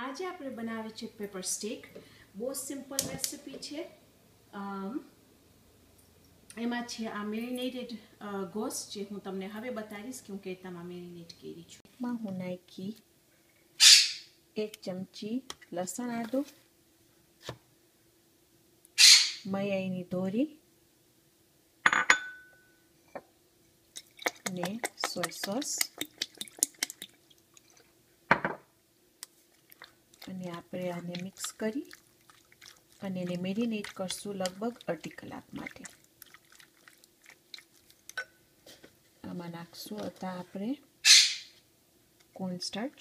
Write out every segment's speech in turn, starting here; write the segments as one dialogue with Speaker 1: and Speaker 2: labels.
Speaker 1: આજે આપણે બનાવી છે પેપર સ્ટીક. બહુ સિમ્પલ રેસીપી છે. એમાં છે આ મેરિનેટેડ ગોસ્ટ જે હું તમને હવે બતાવીશ કે હું કેવી રીતના મેરિનેટ કરી છું. એમાં હું નાખી 1 ચમચી લસણ આદું, મયાઈની દોરી અને સોય સોસ, અને આપણે આને મિક્સ કરી અને એને મેરિનેટ કરશું લગભગ અડધી કલાક માટે. આમાં નાખશું હતા આપણે કોર્નસ્ટાર્ચ,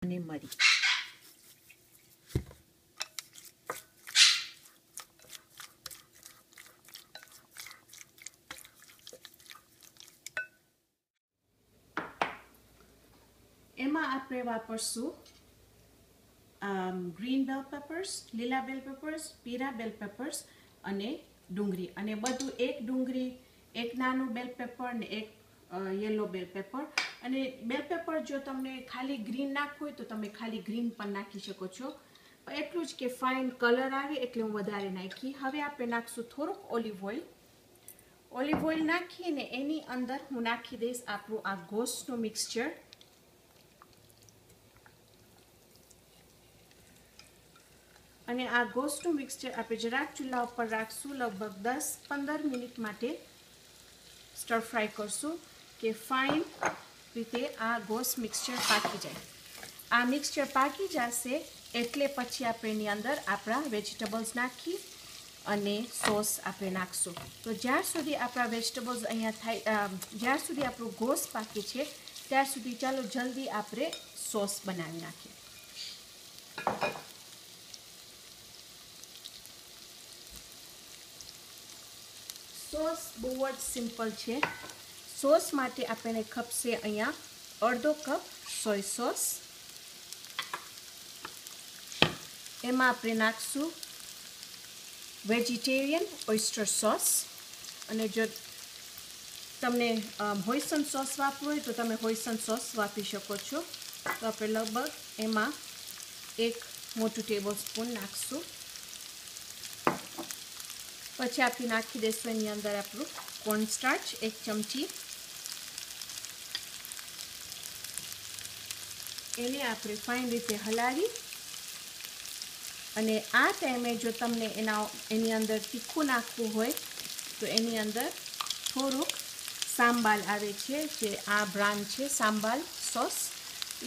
Speaker 1: અને મરી. એમાં આપણે વાપરશું ગ્રીન બેલ પેપર્સ, લીલા બેલ પેપર્સ, પીળા બેલ પેપર્સ અને ડુંગળી. અને બધું એક ડુંગળી, એક નાનું બેલ પેપર ને એક યલો બેલ પેપર. અને બેલ પેપર જો તમને ખાલી ગ્રીન નાખવું હોય તો તમે ખાલી ગ્રીન પણ નાખી શકો છો. એટલું જ કે ફાઇન કલર આવે એટલે હું વધારે નાખી. હવે આપણે નાખશું થોડુંક ઓલિવ ઓઇલ. ઓલિવ ઓઇલ નાખીને એની અંદર હું નાખી દઈશ આપણું આ ગોસ્ટનું મિક્સચર. અને આ ગોસ્ટનું મિક્સચર આપણે જરાક ચૂલા ઉપર રાખશું, લગભગ 10-15 મિનિટ માટે સ્ટર ફ્રાય કરશું કે ફાઇન રીતે આ ગોસ્ટ મિક્સચર પાકી જાય. આ મિક્સચર પાકી જશે એટલે પછી આપણે એની અંદર આપણા વેજીટેબલ્સ નાખી અને સોસ આપણે નાખશું. તો જ્યાર સુધી આપણા વેજીટેબલ્સ અહીંયા થાય, જ્યાર સુધી આપણું ગોસ્ટ પાકી છે ત્યાર સુધી ચાલો જલ્દી આપણે સોસ બનાવી નાખીએ. સોસ બહુ જ સિમ્પલ છે. સોસ માટે આપણને ખપશે અહીંયા અડધો કપ સોય સોસ. એમાં આપણે નાખશું વેજીટેરિયન ઓયસ્ટર સોસ. અને જો તમને હોઈસન સોસ વાપરવું હોય તો તમે હોઈસન સોસ વાપરી શકો છો. તો આપણે લગભગ એમાં 1 મોટું ટેબલ સ્પૂન નાખશું. પછી આપણે નાખી દઈશું એની અંદર આપણું કોર્નસ્ટાર્ચ 1 ચમચી. એને આપણે ફાઇન રીતે હલાવી અને આ ટાઈમે જો તમને એની અંદર તીખું નાખવું હોય તો એની અંદર થોડુંક સાંબાલ આવે છે, જે આ બ્રાન્ડ છે સાંબાલ સોસ.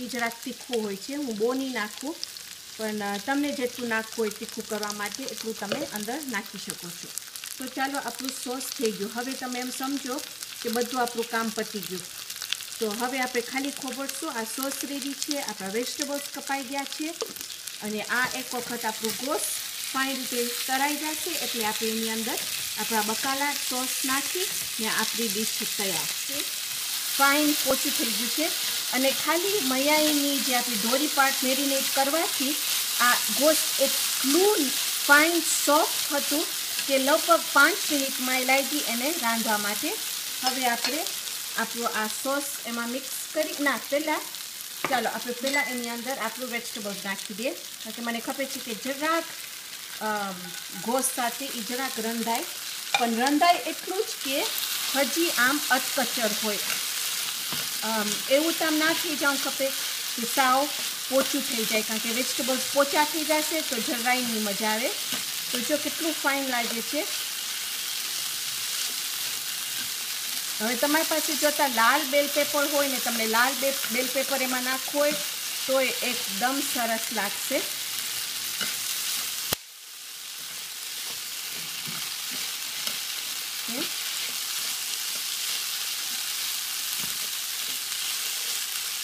Speaker 1: એ જરાક તીખું હોય છે. હું બહુ નહીં નાખું, પણ તમને જેટલું નાખવું હોય તીખું કરવા માટે એટલું તમે અંદર નાખી શકો છો. તો ચાલો આપણું સોસ થઈ ગયું. હવે તમે એમ સમજો કે બધું આપણું કામ પતી ગયું. તો હવે આપણે ખાલી ખોબરશું. આ સોસ રેડી છે, આપણા વેજીટેબલ્સ કપાઈ ગયા છે અને આ એક વખત આપણું ગોસ્ટ ફાઇન રીતે તરાઈ જશે એટલે આપણે એની અંદર આપણા બકાલા સોસ નાખી ને આપણી ડીશ તૈયાર છે. ફાઇન પોચું થઈ ગયું છે. અને ખાલી મયાઈની જે આપણી દોરી પાર્ટ મેરિનેટ કરવાથી આ ગોસ્ટ એટલું ફાઇન સોફ્ટ હતું કે લગભગ 5 મિનિટમાં લાગી એને રાંધવા માટે. હવે આપણે આપણું આ સોસ એમાં મિક્સ કરી ચાલો આપણે પહેલાં એની અંદર આપણું વેજીટેબલ્સ નાખી દઈએ. કારણ કે મને ખબર છે કે જરાક ગોસ્ટ સાથે એ જરાક રંધાય, પણ રંધાય એટલું જ કે હજી આમ અધકચર હોય. એવું તો આમ ના થઈ જાઉં ખપે કે સાવ પોચું થઈ જાય, કારણ કે વેજીટેબલ્સ પોચા થઈ જશે તો જરાય નહીં મજા આવે. તો જો કેટલું ફાઇન લાગે છે. હવે તમારી પાસે જોતા લાલ બેલ પેપર હોય ને, તમને લાલ બેલ પેપર એમાં નાખવું હોય તો એકદમ સરસ લાગશે.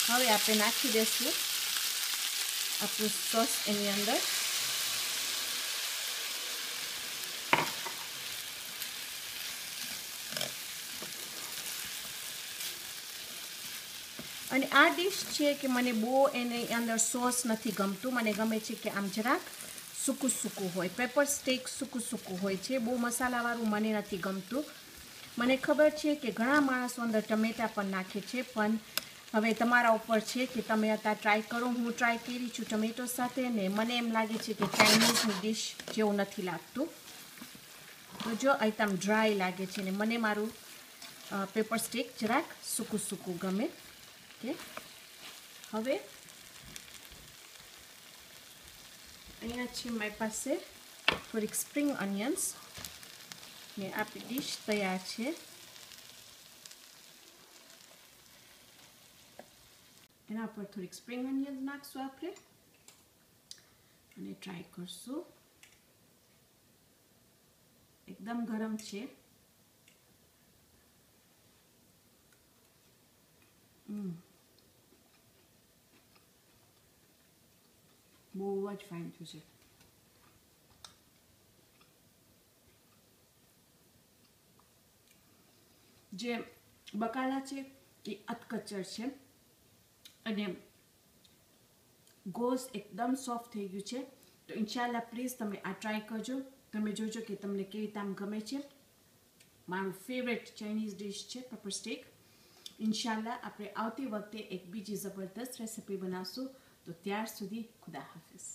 Speaker 1: હવે આપણે નાખી દઈશું આપણું સોસ એની અંદર. અને આ ડિશ છે કે મને બહુ એની અંદર સોસ નથી ગમતું. મને ગમે છે કે આમ જરાક સૂકું સૂકું હોય. પેપર સ્ટેક સૂકું સૂકું હોય છે, બહુ મસાલાવાળું મને નથી ગમતું. મને ખબર છે કે ઘણા માણસો અંદર ટમેટા પણ નાખે છે, પણ હવે તમારા ઉપર છે કે તમે અત્યારે ટ્રાય કરો. હું ટ્રાય કરી છું ટમેટો સાથે ને મને એમ લાગે છે કે ચાઇનીઝની ડિશ જેવું નથી લાગતું. તો જો આઈટમ ડ્રાય લાગે છે ને મને મારું પેપર સ્ટેક જરાક સૂકું સૂકું ગમે. ઓકે, હવે અહીંયા છે મારી પાસે થોડીક સ્પ્રિંગ ઓનિયન્સ ને આપણી ડિશ તૈયાર છે. એના પર થોડીક સ્પ્રિંગ ઓનિયન્સ નાખશું આપણે અને ટ્રાય કરશું. એકદમ ગરમ છે. બહુ જ ફાઇન થયું છે. જે બકાલા છે એ અધકચર છે અને ગોશ એકદમ સોફ્ટ થઈ ગયું છે. તો ઇન્શાલ્લાહ પ્લીઝ તમે આ ટ્રાય કરજો. તમે જોજો કે તમને કેવી રીતે આમ ગમે છે. મારું ફેવરેટ ચાઇનીઝ ડિશ છે પેપર સ્ટેક. ઇન્શાલ્લાહ આપણે આવતી વખતે એક બીજી જબરદસ્ત રેસિપી બનાવશું. તો ત્યાર સુધી ખુદા હાફિઝ.